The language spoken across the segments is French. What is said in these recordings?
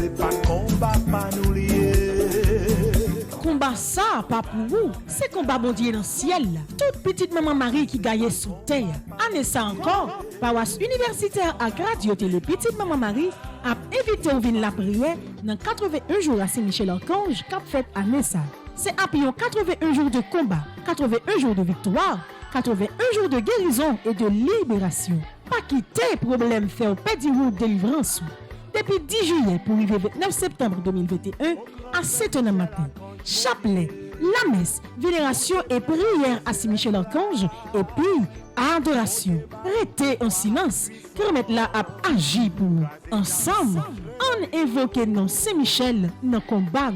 c'est pas combat pas nous lier. Combat ça, pas pour vous, c'est combat bon Dieu dans le ciel. Toute petite maman Marie qui gagne sous terre. Année ça encore, paroisse universitaire à Radio Télé Petite Maman Marie a invité au vin la prière dans 81 jours à Saint-Michel-Archange qu'a fait année ça. C'est après 81 jours de combat, 81 jours de victoire, 81 jours de guérison et de libération. Pas quitter problème fait au pédi route délivrance. Depuis 10 juillet pour arriver 29 septembre 2021 à 7h du matin. Chapelet, la messe, vénération et prière à Saint-Michel-Archange et puis adoration. Restez en silence, permettre là à agir pour nous. Ensemble, on évoque non Saint-Michel dans le combat.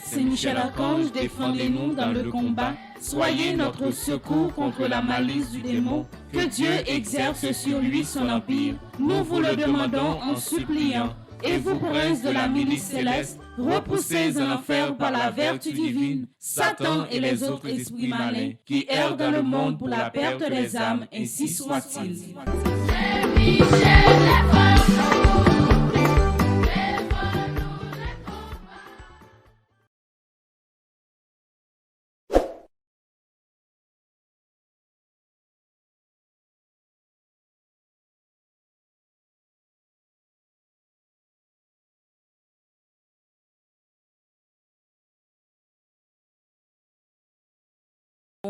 Saint-Michel-Archange, défendez-nous dans le combat. Soyez notre secours contre la malice du démon. Que Dieu exerce sur lui son empire. Nous vous le demandons en suppliant. Et vous, princes de la milice céleste, repoussez en enfer par la vertu divine Satan et les autres esprits malins qui errent dans le monde pour la perte des âmes, ainsi soit-il.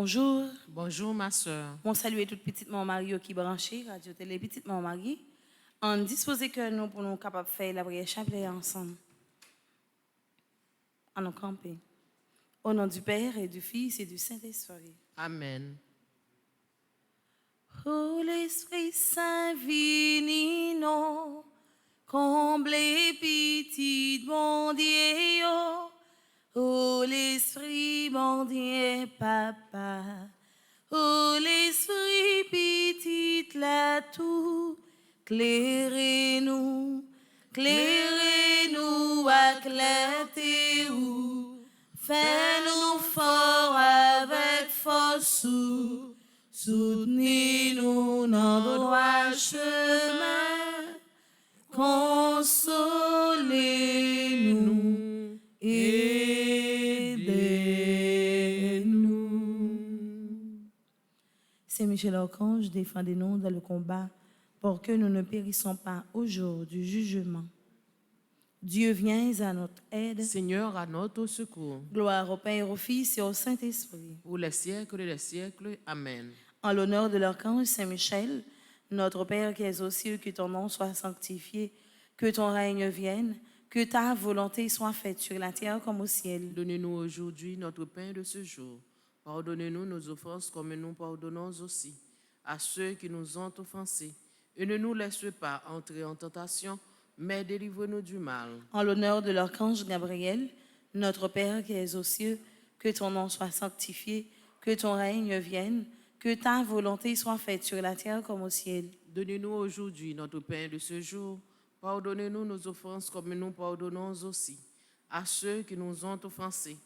Bonjour. Bonjour ma soeur. Bon salut toute petite maman Marie qui branchée Radio Télé Petite Maman Marie. On dispose que nous pour nous capables de faire la prière chapelet ensemble. En nous camper. Au nom du Père et du Fils et du Saint-Esprit. Amen. Oh l'Esprit Saint vini non, comblez petit bon Dieu. Oh l'Esprit bon Dieu papa, oh l'Esprit petit là tout, clairez-nous, éclairez-nous, fais-nous fort avec force, soutenez-nous dans le droit chemin, consolez-nous aidez-nous. Saint-Michel-Archange, défendez-nous dans le combat pour que nous ne périssons pas au jour du jugement. Dieu vient à notre aide. Seigneur, à notre secours. Gloire au Père, au Fils et au Saint-Esprit. Pour les siècles des siècles. Amen. En l'honneur de l'archange Saint-Michel, notre Père qui es aux cieux, que ton nom soit sanctifié, que ton règne vienne, que ta volonté soit faite sur la terre comme au ciel. Donnez-nous aujourd'hui notre pain de ce jour. Pardonnez-nous nos offenses comme nous pardonnons aussi à ceux qui nous ont offensés. Et ne nous laisse pas entrer en tentation, mais délivre-nous du mal. En l'honneur de l'archange Gabriel, notre Père qui es aux cieux, que ton nom soit sanctifié, que ton règne vienne, que ta volonté soit faite sur la terre comme au ciel. Donnez-nous aujourd'hui notre pain de ce jour. Pardonnez-nous nos offenses comme nous pardonnons aussi à ceux qui nous ont offensés.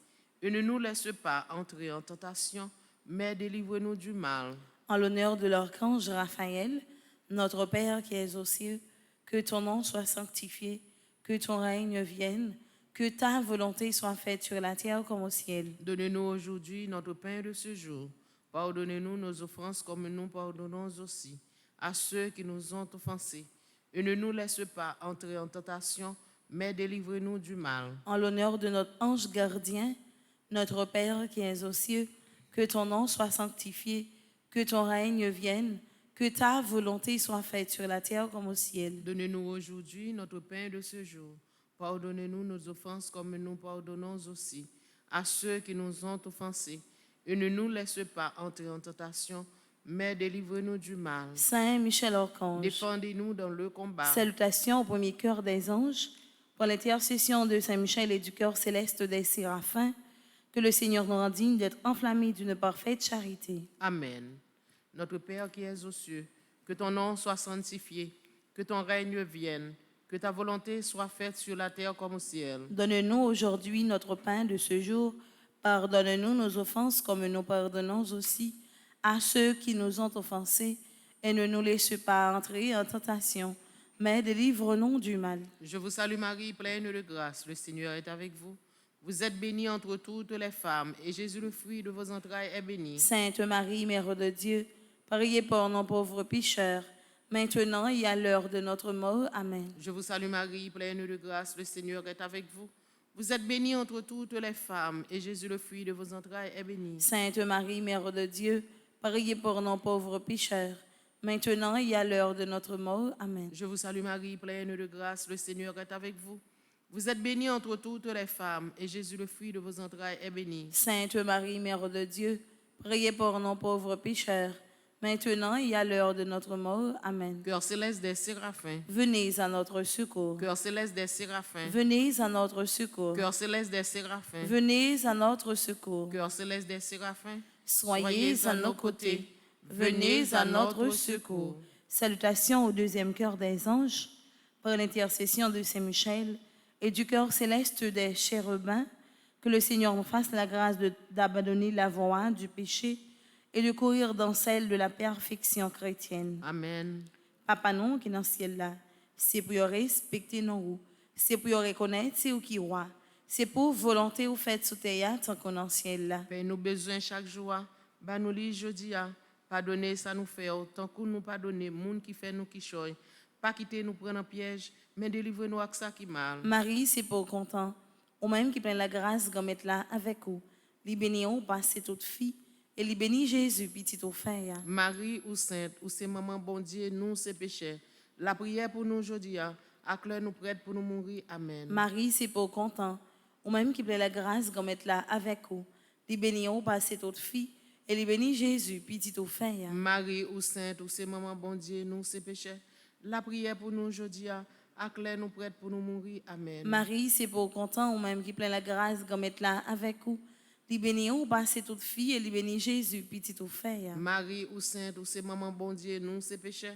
Et ne nous laisse pas entrer en tentation, mais délivre-nous du mal. En l'honneur de l'archange Raphaël, notre Père qui es aux cieux, que ton nom soit sanctifié, que ton règne vienne, que ta volonté soit faite sur la terre comme au ciel. Donnez-nous aujourd'hui notre pain de ce jour. Pardonnez-nous nos offenses comme nous pardonnons aussi à ceux qui nous ont offensés. Et ne nous laisse pas entrer en tentation, mais délivre-nous du mal. En l'honneur de notre ange gardien, notre Père qui es aux cieux, que ton nom soit sanctifié, que ton règne vienne, que ta volonté soit faite sur la terre comme au ciel. Donnez-nous aujourd'hui notre pain de ce jour. Pardonnez-nous nos offenses comme nous pardonnons aussi à ceux qui nous ont offensés. Et ne nous laisse pas entrer en tentation, mais délivre-nous du mal. Saint Michel-Archange, défendez-nous dans le combat. Salutations au premier cœur des anges, pour l'intercession de Saint Michel et du cœur céleste des séraphins, que le Seigneur nous rende digne d'être enflammés d'une parfaite charité. Amen. Notre Père qui es aux cieux, que ton nom soit sanctifié, que ton règne vienne, que ta volonté soit faite sur la terre comme au ciel. Donne-nous aujourd'hui notre pain de ce jour. Pardonne-nous nos offenses comme nous pardonnons aussi à ceux qui nous ont offensés. Et ne nous laisse pas entrer en tentation, mais délivre-nous du mal. Je vous salue Marie, pleine de grâce, le Seigneur est avec vous. Vous êtes bénie entre toutes les femmes, et Jésus, le fruit de vos entrailles, est béni. Sainte Marie, Mère de Dieu, priez pour nos pauvres pécheurs, maintenant et à l'heure de notre mort. Amen. Je vous salue Marie, pleine de grâce, le Seigneur est avec vous. Vous êtes bénie entre toutes les femmes, et Jésus, le fruit de vos entrailles, est béni. Sainte Marie, Mère de Dieu, priez pour nos pauvres pécheurs, maintenant et à l'heure de notre mort. Amen. Je vous salue Marie, pleine de grâce, le Seigneur est avec vous. Vous êtes bénie entre toutes les femmes, et Jésus, le fruit de vos entrailles, est béni. Sainte Marie, Mère de Dieu, priez pour nos pauvres pécheurs, maintenant et à l'heure de notre mort. Amen. Cœur céleste des séraphins, Venez à notre secours. cœur céleste des séraphins, Venez à notre secours. cœur céleste des séraphins, Venez à notre secours. cœur céleste des séraphins, Soyez à nos côtés. Venez à notre secours. Salutations au deuxième cœur des anges, par l'intercession de Saint-Michel et du cœur céleste des chérubins, que le Seigneur nous fasse la grâce d'abandonner la voie du péché et de courir dans celle de la perfection chrétienne. Amen. Papa non qui est dans le ciel là, c'est pour respecter nos c'est pour reconnaître c'est où qui roi, c'est pour volonté ou fait sous terre tant qu'on est dans le ciel là. Père, nous besoin chaque jour, bah nous li jodi a, pardonner ça nous fait autant que nous pardonner monde qui fait nous qui choy, pas quitter nous prendre en piège, mais délivrer-nous avec ça qui mal. Marie, c'est pour content, ou même qui prend la grâce de mettre là avec vous. Li béni ou passer toute fille, et li béni Jésus, petit au frère. Marie ou sainte, ou c'est maman bon Dieu, nous c'est péché. La prière pour nous aujourd'hui, à cœur nous prête pour nous mourir. Amen. Marie, c'est pour content, ou même qui prend la grâce de mettre là avec vous. Li béni ou passer toute fille, et li béni Jésus, petit au frère. Marie ou sainte, ou c'est maman bon Dieu, nous c'est péché. La prière pour nous aujourd'hui, à cœur nous prête pour nous mourir. Amen. Marie, c'est pour content, ou même qui prend la grâce de mettre là avec vous. Li béni ou passer toute fille, et li béni Jésus, petit au frère. Marie ou sainte, ou c'est maman bon Dieu, nous c'est péché.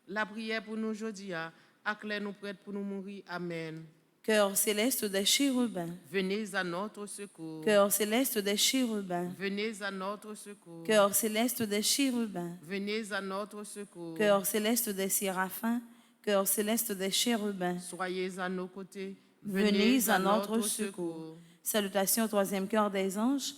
La prière pour nous aujourd'hui, à cœur nous prête pour nous mourir. Amen. Cœur céleste des chérubins. Venez à notre secours. Cœur céleste des chérubins. Venez à notre secours. Cœur céleste des chérubins. Venez à notre secours. Cœur céleste des séraphins. Cœur céleste des chérubins. Soyez à nos côtés. Venez à notre secours. Salutations au troisième cœur des anges,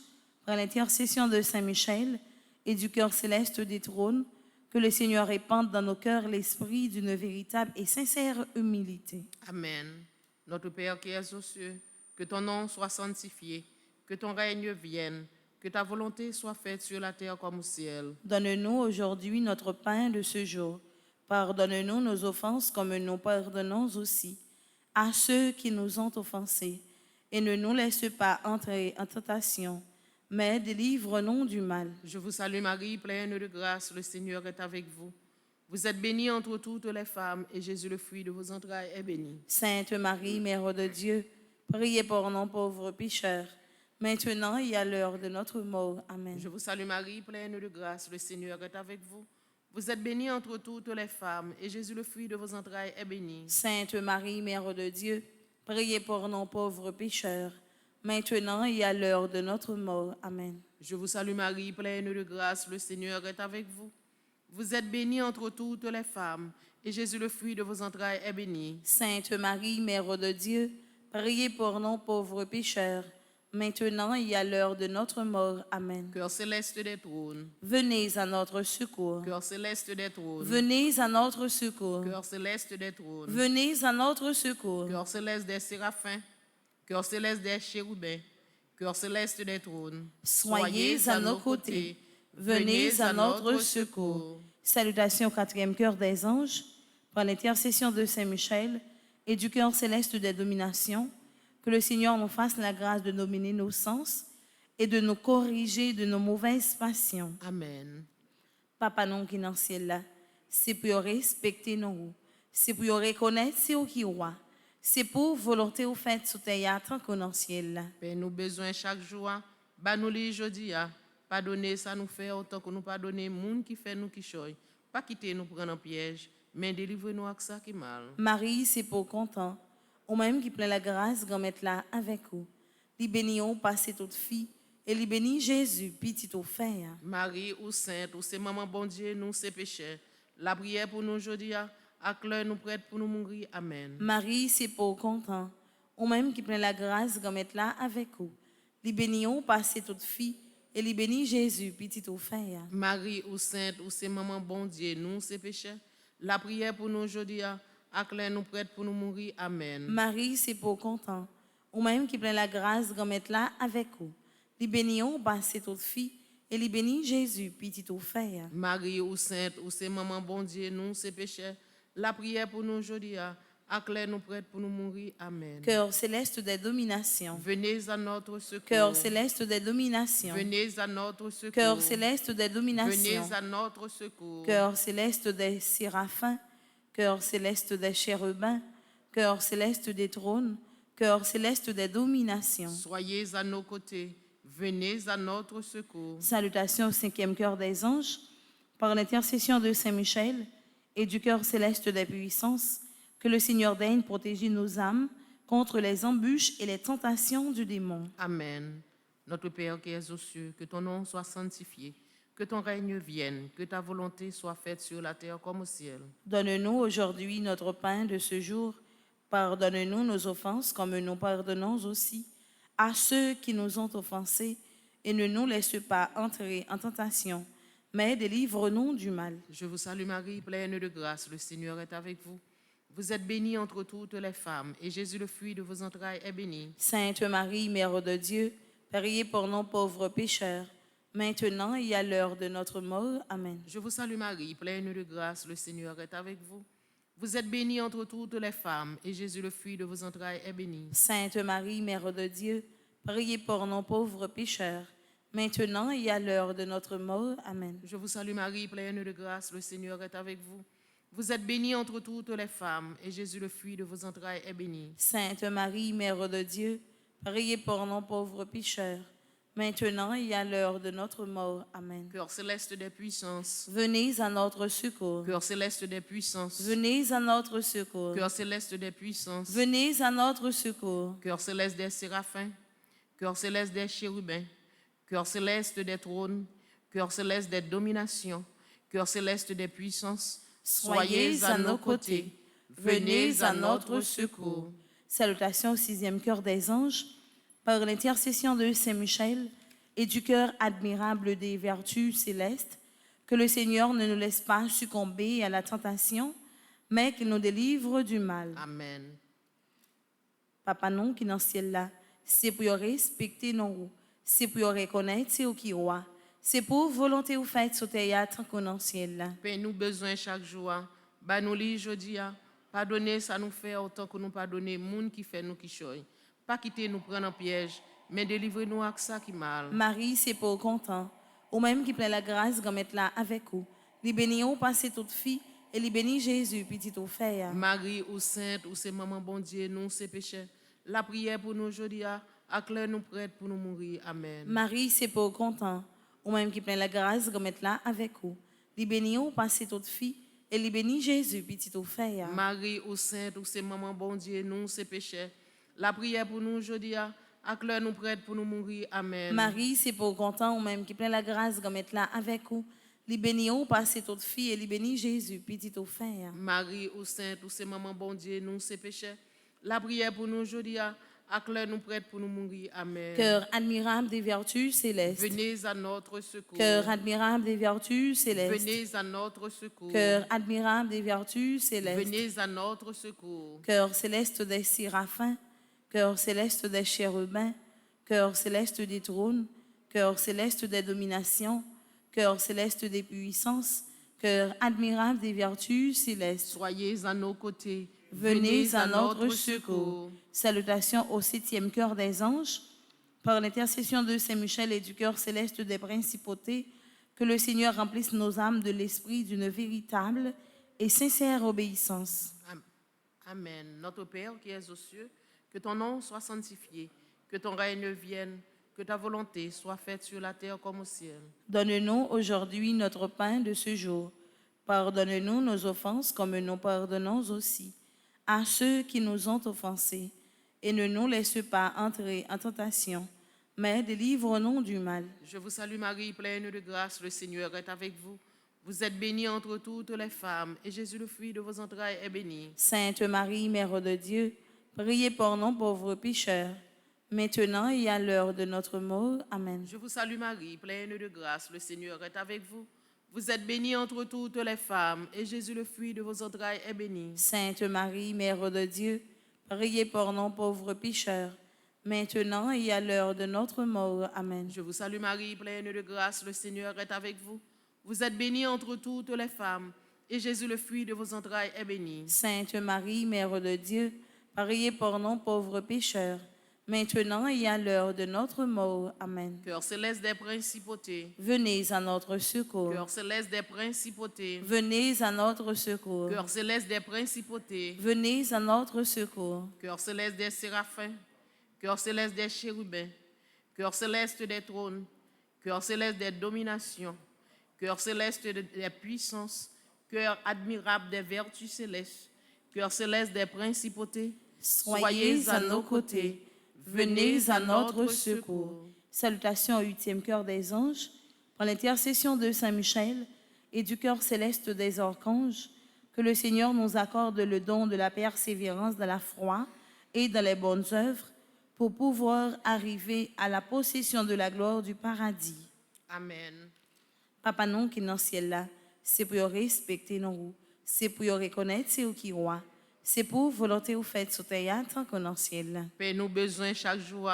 par l'intercession de Saint-Michel et du cœur céleste des trônes, que le Seigneur répande dans nos cœurs l'esprit d'une véritable et sincère humilité. Amen. Notre Père qui es aux cieux, que ton nom soit sanctifié, que ton règne vienne, que ta volonté soit faite sur la terre comme au ciel. Donne-nous aujourd'hui notre pain de ce jour. Pardonne-nous nos offenses comme nous pardonnons aussi à ceux qui nous ont offensés. Et ne nous laisse pas entrer en tentation, mais délivre-nous du mal. Je vous salue Marie, pleine de grâce, le Seigneur est avec vous. Vous êtes bénie entre toutes les femmes, et Jésus, le fruit de vos entrailles, est béni. Sainte Marie, Mère de Dieu, priez pour nos pauvres pécheurs, maintenant et à l'heure de notre mort. Amen. Je vous salue Marie, pleine de grâce, le Seigneur est avec vous. Vous êtes bénie entre toutes les femmes, et Jésus, le fruit de vos entrailles, est béni. Sainte Marie, Mère de Dieu, priez pour nos pauvres pécheurs, maintenant et à l'heure de notre mort. Amen. Je vous salue Marie, pleine de grâce, le Seigneur est avec vous. Vous êtes bénie entre toutes les femmes, et Jésus, le fruit de vos entrailles, est béni. Sainte Marie, Mère de Dieu, priez pour nos pauvres pécheurs, maintenant et à l'heure de notre mort. Amen. Cœur céleste des trônes, Venez à notre secours. cœur céleste des trônes, Venez à notre secours. cœur céleste des trônes, Venez à notre secours. cœur céleste des séraphins, cœur céleste des chérubins, cœur céleste des trônes. Soyez à nos côtés. Venez à notre secours. Salutations au quatrième cœur des anges, par l'intercession de Saint-Michel et du cœur céleste des dominations, que le Seigneur nous fasse la grâce de dominer nos sens et de nous corriger de nos mauvaises passions. Amen. Papa non qui est dans le ciel là, c'est pour respecter nous, c'est pour reconnaître c'est au qui roi, c'est pour volonté au fait sous terre tant qu'on est dans le ciel là. Père, nous besoin chaque jour, bah nous li jodi a, pardonner ça nous fait autant que nous pardonner moun qui fait nous qui choy. Pas quitter nous prendre en piège, mais délivrer-nous avec ça qui mal. Marie, c'est pour content, ou même qui plein la grâce de mettre là avec vous. Li béni ou passer toute fille, et li béni Jésus, petit au frère. Marie ou sainte, ou c'est maman bon Dieu, nous c'est péché. La prière pour nous aujourd'hui, à à l'heure nous prête pour nous mourir. Amen. Marie, c'est pour content, ou même qui plein la grâce, comme être là avec vous. Li béni ou passé toute fille, et li béni Jésus, petit ou frère. Marie ou sainte ou c'est maman bon Dieu, nous c'est péchés. La prière pour nous aujourd'hui, à l'heure nous prête pour nous mourir. Amen. Marie, c'est pour content, ou même qui plein la grâce, comme être là avec vous. Li béni ou passé toute fille, et li béni Jésus, petit ou frère. Marie ou sainte ou c'est maman bon Dieu, nous c'est péchés. La prière pour nous aujourd'hui, à l'heure nous prête pour nous mourir. Amen. Cœur céleste des dominations. Venez à notre secours. Cœur céleste des dominations. Venez à notre secours. Cœur céleste des Venez dominations. à notre secours. Cœur céleste des séraphins. Cœur céleste des chérubins. Cœur céleste des trônes. Cœur céleste des dominations. Soyez à nos côtés. Venez à notre secours. Salutations au cinquième cœur des anges. Par l'intercession de Saint Michel et du cœur céleste des puissances, que le Seigneur daigne protéger nos âmes contre les embûches et les tentations du démon. Amen. Notre Père qui es aux cieux, que ton nom soit sanctifié, que ton règne vienne, que ta volonté soit faite sur la terre comme au ciel. Donne-nous aujourd'hui notre pain de ce jour. Pardonne-nous nos offenses comme nous pardonnons aussi à ceux qui nous ont offensés, et ne nous laisse pas entrer en tentation, mais délivre-nous du mal. Je vous salue Marie, pleine de grâce, le Seigneur est avec vous. Vous êtes bénie entre toutes les femmes, et Jésus, le fruit de vos entrailles, est béni. Sainte Marie, Mère de Dieu, priez pour nous pauvres pécheurs, maintenant et à l'heure de notre mort. Amen. Je vous salue Marie, pleine de grâce, le Seigneur est avec vous. Vous êtes bénie entre toutes les femmes, et Jésus, le fruit de vos entrailles, est béni. Sainte Marie, Mère de Dieu, priez pour nous pauvres pécheurs, maintenant et à l'heure de notre mort. Amen. Je vous salue Marie, pleine de grâce, le Seigneur est avec vous. Vous êtes bénie entre toutes les femmes, et Jésus, le fruit de vos entrailles, est béni. Sainte Marie, Mère de Dieu, priez pour nous pauvres pécheurs, maintenant et à l'heure de notre mort. Amen. Cœur céleste des puissances, Venez à notre secours. cœur céleste des puissances, Venez à notre secours. cœur céleste des puissances, Venez à notre secours. cœur céleste des séraphins, cœur céleste des chérubins, cœur céleste des trônes, cœur céleste des dominations, cœur céleste des puissances, soyez à nos côtés, venez à notre secours. Salutations au sixième cœur des anges, par l'intercession de Saint Michel et du cœur admirable des vertus célestes, que le Seigneur ne nous laisse pas succomber à la tentation, mais qu'il nous délivre du mal. Amen. Papa non qui dans le ciel là, c'est pour respecter nous, c'est pour reconnaître c'est au qui roi, c'est pour volonté ou faites sur théâtre qu'on dans le ciel là. Paix nous besoin chaque jour. Bah nous li jodi a. Pardonner ça nous fait autant que nous pardonner moun qui fait nous qui choy. Pas quitter nous prendre en piège, mais délivrer-nous avec ça qui mal. Marie, c'est pour content, ou même qui plein la grâce comme être là avec vous. Li béni ou passé toute fille, et li béni Jésus, petit ou frère. Marie ou sainte ou c'est maman bon Dieu, nous c'est péché. La prière pour nous aujourd'hui à l'heure nous prête pour nous mourir. Amen. Marie, c'est pour content, ou même qui plein la grâce comme être là avec vous. Li béni ou passé toute fille, et li béni Jésus, petit ou frère. Marie ou sainte ou c'est maman bon Dieu, nous c'est péché. La prière pour nous aujourd'hui à l'heure nous prête pour nous mourir. Amen. Marie, c'est pour content, ou même qui plein la grâce comme être là avec vous. Li béni ou passé toute fille, et li béni Jésus, petit ou frère. Marie ou sainte ou c'est maman bon Dieu, nous c'est péché. La prière pour nous aujourd'hui à l'heure nous prête pour nous mourir. Amen. Cœur admirable des vertus célestes. Venez à notre secours. Cœur admirable des vertus célestes. Venez à notre secours. Cœur admirable des vertus célestes. Venez à notre secours. Cœur céleste des séraphins. Cœur céleste des chérubins. Cœur céleste des trônes. Cœur céleste des dominations. Cœur céleste des puissances. Cœur admirable des vertus célestes. Soyez à nos côtés. Venez à notre secours. Salutations au septième cœur des anges. Par l'intercession de Saint Michel et du cœur céleste des principautés, que le Seigneur remplisse nos âmes de l'esprit d'une véritable et sincère obéissance. Amen. Notre Père qui es aux cieux, que ton nom soit sanctifié, que ton règne vienne, que ta volonté soit faite sur la terre comme au ciel. Donne-nous aujourd'hui notre pain de ce jour. Pardonne-nous nos offenses comme nous pardonnons aussi à ceux qui nous ont offensés. Et ne nous laisse pas entrer en tentation, mais délivre-nous du mal. Je vous salue Marie, pleine de grâce, le Seigneur est avec vous. Vous êtes bénie entre toutes les femmes, et Jésus, le fruit de vos entrailles, est béni. Sainte Marie, Mère de Dieu, priez pour nous pauvres pécheurs, maintenant et à l'heure de notre mort. Amen. Je vous salue Marie, pleine de grâce, le Seigneur est avec vous. Vous êtes bénie entre toutes les femmes, et Jésus, le fruit de vos entrailles, est béni. Sainte Marie, Mère de Dieu, priez pour nous pauvres pécheurs, maintenant et à l'heure de notre mort. Amen. Je vous salue Marie, pleine de grâce, le Seigneur est avec vous. Vous êtes bénie entre toutes les femmes, et Jésus, le fruit de vos entrailles, est béni. Sainte Marie, Mère de Dieu, priez pour nous pauvres pécheurs, maintenant et à l'heure de notre mort. Amen. Cœur céleste des principautés, Venez à notre secours. cœur céleste des principautés, Venez à notre secours. cœur céleste des principautés, Venez à notre secours. cœur céleste des séraphins, cœur céleste des chérubins, cœur céleste des trônes, cœur céleste des dominations, cœur céleste des puissances, cœur admirable des vertus célestes, cœur céleste des principautés, Soyez à nos côtés. Venez à notre secours. Salutations au 8e cœur des anges, par l'intercession de Saint Michel et du cœur céleste des archanges, que le Seigneur nous accorde le don de la persévérance dans la foi et dans les bonnes œuvres pour pouvoir arriver à la possession de la gloire du paradis. Amen. Papa non qui est dans le ciel là, c'est pour respecter nos, c'est pour reconnaître c'est qui roi, c'est pour volonté ou faite sur terre tant qu'on dans le ciel là. Paix nous besoin chaque jour.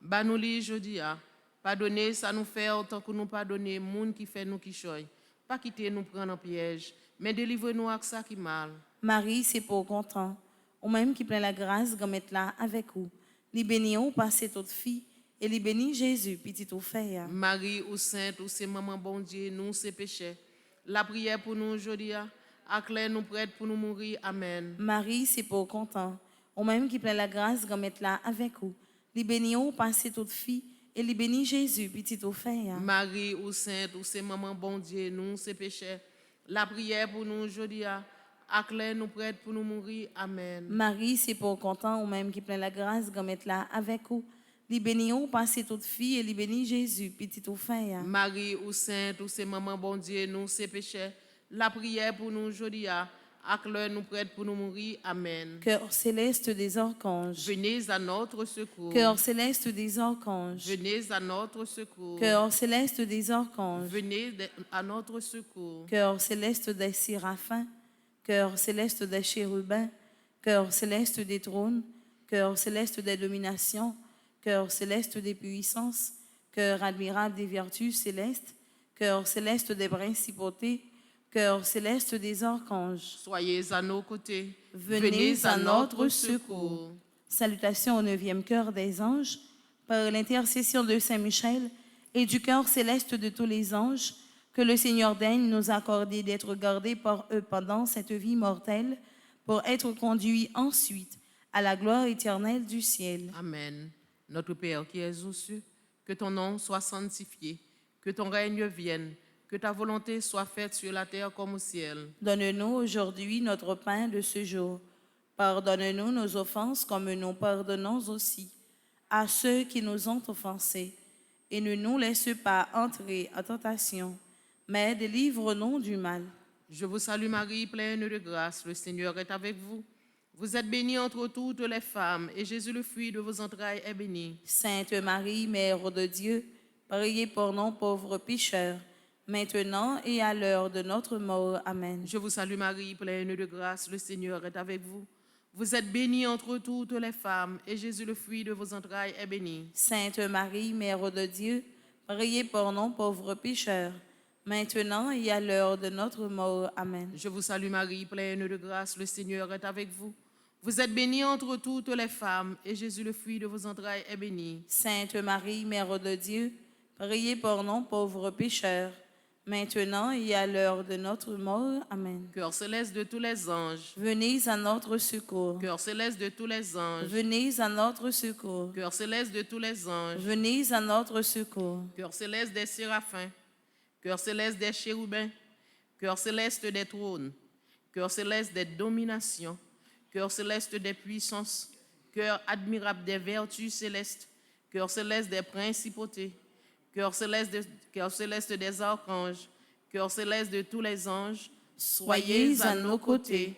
Ba nous li jodi a. Pardonnez ça nous fait autant que nous pardonner moun qui fait nous qui choy. Pas quitter nous prendre en piège, mais délivre-nous avec ça qui mal. Marie, c'est pour content, ou même qui plein la grâce de mettre là avec vous. Li béni ou passer toute fille et li béni Jésus petit ou fait. Marie ou sainte ou c'est maman bon Dieu, nous c'est péché. La prière pour nous aujourd'hui a. Acclare nous prête pour nous mourir. Amen. Marie, c'est pour content, ou même qui plein la grâce de mettre là avec vous. Li béni ou passer toute fille et li béni Jésus petit ou fait. Marie ou sainte ou c'est maman bon Dieu, nous c'est péché. La prière pour nous aujourd'hui a. Acclare nous prête pour nous mourir. Amen. Marie, c'est pour content, ou même qui plein la grâce de mettre là avec vous. Li béni ou passer toute fille et li béni Jésus petit ou fait. Marie ou sainte ou c'est maman bon Dieu, nous c'est péché. La prière pour nous aujourd'hui a. Acclare nous prête pour nous mourir. Amen. Cœur céleste des archanges. Venez à notre secours. Cœur céleste des archanges. Venez à notre secours. Cœur céleste des archanges. Venez à notre secours. Cœur céleste des séraphins. Cœur céleste des chérubins. Cœur céleste des trônes. Cœur céleste des dominations. Cœur céleste des puissances. Cœur admirable des vertus célestes. Cœur céleste des principautés. Cœur céleste des archanges. Soyez à nos côtés. Venez à notre secours. Salutations au 9e cœur des anges, par l'intercession de Saint Michel et du cœur céleste de tous les anges, que le Seigneur daigne nous accorder d'être gardés par eux pendant cette vie mortelle, pour être conduits ensuite à la gloire éternelle du ciel. Amen. Notre Père qui es aux cieux, que ton nom soit sanctifié, que ton règne vienne, que ta volonté soit faite sur la terre comme au ciel. Donne-nous aujourd'hui notre pain de ce jour. Pardonne-nous nos offenses comme nous pardonnons aussi à ceux qui nous ont offensés. Et ne nous laisse pas entrer en tentation, mais délivre-nous du mal. Je vous salue Marie, pleine de grâce, le Seigneur est avec vous. Vous êtes bénie entre toutes les femmes, et Jésus, le fruit de vos entrailles, est béni. Sainte Marie, Mère de Dieu, priez pour nous pauvres pécheurs, maintenant et à l'heure de notre mort. Amen. Je vous salue Marie, pleine de grâce, le Seigneur est avec vous. Vous êtes bénie entre toutes les femmes, et Jésus, le fruit de vos entrailles, est béni. Sainte Marie, Mère de Dieu, priez pour nous pauvres pécheurs, maintenant et à l'heure de notre mort. Amen. Je vous salue Marie, pleine de grâce, le Seigneur est avec vous. Vous êtes bénie entre toutes les femmes, et Jésus, le fruit de vos entrailles, est béni. Sainte Marie, Mère de Dieu, priez pour nous pauvres pécheurs, maintenant et à l'heure de notre mort. Amen. Cœur céleste de tous les anges, Venez à notre secours. cœur céleste de tous les anges, Venez à notre secours. cœur céleste de tous les anges, Venez à notre secours. cœur céleste des séraphins, cœur céleste des chérubins, cœur céleste des trônes, cœur céleste des dominations, cœur céleste des puissances, cœur admirable des vertus célestes, cœur céleste des principautés, cœur céleste des archanges, cœur céleste de tous les anges, soyez à nos côtés,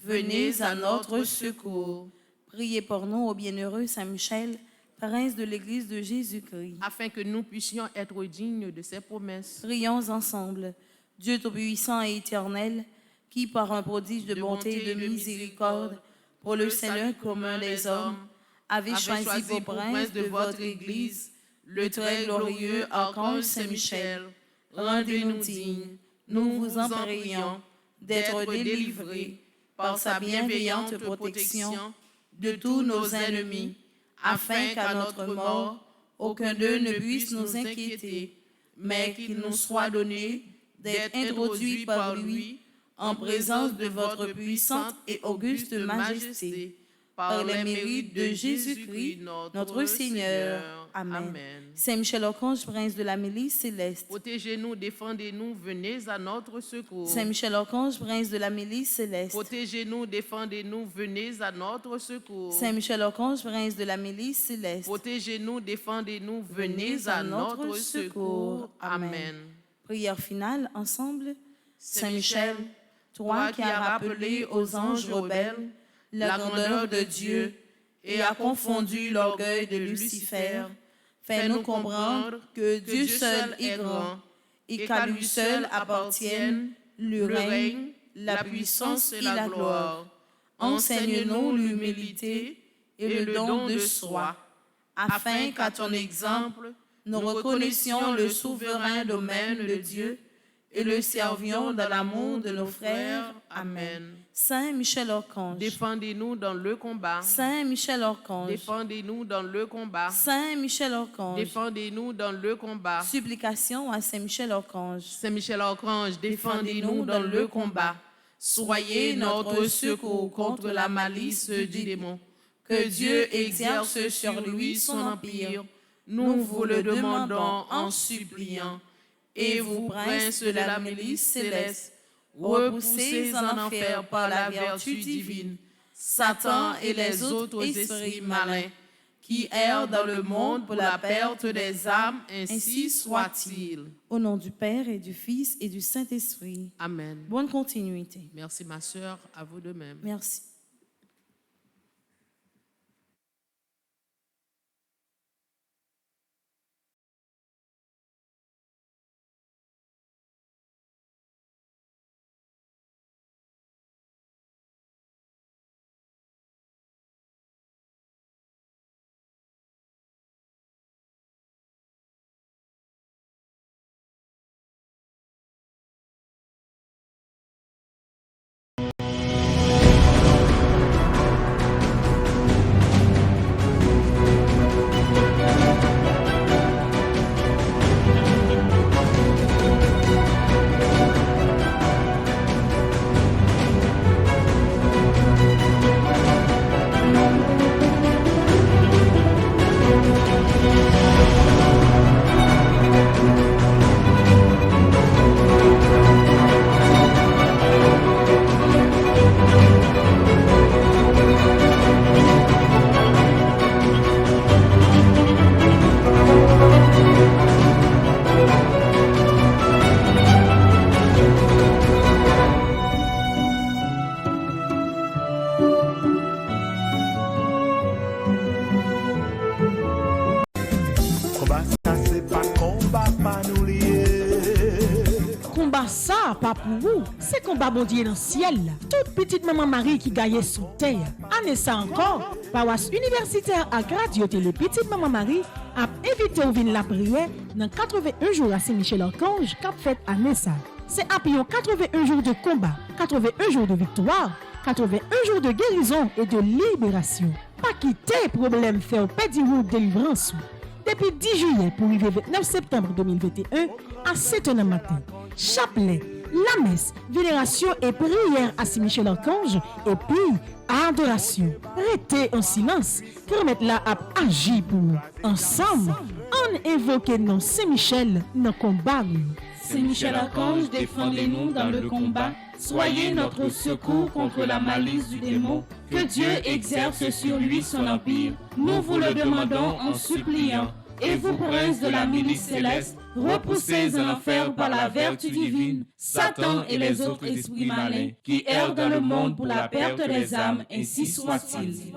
venez à notre secours. Priez pour nous, ô bienheureux Saint Michel, prince de l'Église de Jésus-Christ, afin que nous puissions être dignes de ses promesses. Prions ensemble. Dieu Tout-Puissant et éternel, qui par un prodige de bonté et de miséricorde, pour le salut commun des hommes, avez choisi pour prince de votre Église le très glorieux archange Saint-Michel. Rendez-nous dignes, nous vous en prions, d'être délivrés par sa bienveillante protection de tous nos ennemis, afin qu'à notre mort, aucun d'eux ne puisse nous inquiéter, mais qu'il nous soit donné d'être introduits par lui en présence de votre puissante et auguste majesté, par les mérites de Jésus-Christ, notre Seigneur. Amen. Saint Michel Archange, prince de la milice céleste, Protégez-nous, défendez-nous, venez à notre secours. Saint Michel Archange, prince de la milice céleste, Protégez-nous, défendez-nous, venez à notre secours. Saint Michel Archange, prince de la milice céleste, Protégez-nous, défendez-nous, venez à notre secours. Amen. Prière finale ensemble. Saint Michel, toi qui as rappelé aux anges rebelles la grandeur de Dieu et as confondu l'orgueil de Lucifer, fais-nous comprendre que Dieu seul est grand et qu'à lui seul appartiennent le règne, la puissance et la gloire. Enseigne-nous l'humilité et le don de soi, afin qu'à ton exemple, nous reconnaissions le souverain domaine de Dieu et le servions dans l'amour de nos frères. Amen. Saint Michel Archange, Défendez-nous dans le combat. Saint Michel Archange, Défendez-nous dans le combat. Saint Michel Archange, Défendez-nous dans le combat. supplication à Saint Michel Archange. Saint Michel Archange, défendez-nous dans le combat. Soyez notre secours contre la malice du démon. Que Dieu exerce sur lui son empire. Nous vous le demandons en suppliant. Et vous, princes de la milice céleste, repoussez en enfer par la vertu divine Satan et les autres esprits malins qui errent dans le monde pour la perte des âmes, ainsi soit-il. Au nom du Père et du Fils et du Saint-Esprit. Amen. Bonne continuité. Merci ma sœur, à vous de même. Merci. Combat ça c'est pas combat pas nous lier. Combat ça, pas pour vous, c'est combat bon Dieu dans le ciel. Toute petite maman Marie qui gagne sous terre. Année ça encore, paroisse universitaire à Radio Télé Petite Maman Marie a invité au vin la prière dans 81 jours à Saint-Michel-Archange qu'a fait année ça. C'est après 81 jours de combat, 81 jours de victoire, 81 jours de guérison et de libération. Pas quitter problème faire pédi ou délivrance. Depuis 10 juillet pour arriver 29 septembre 2021 à 7h du matin. Chapelet, la messe, vénération et prière à Saint-Michel-Archange et puis adoration. Restez en silence, permettre là à agir pour nous. Ensemble, on évoque non Saint-Michel dans le combat. Saint Michel Archange, défendez-nous dans le combat. Soyez notre secours contre la malice du démon. Que Dieu exerce sur lui son empire. Nous vous le demandons en suppliant. Et vous, princes de la milice céleste, repoussés en enfer par la vertu divine, Satan et les autres esprits malins qui errent dans le monde pour la perte des âmes, ainsi soit-il.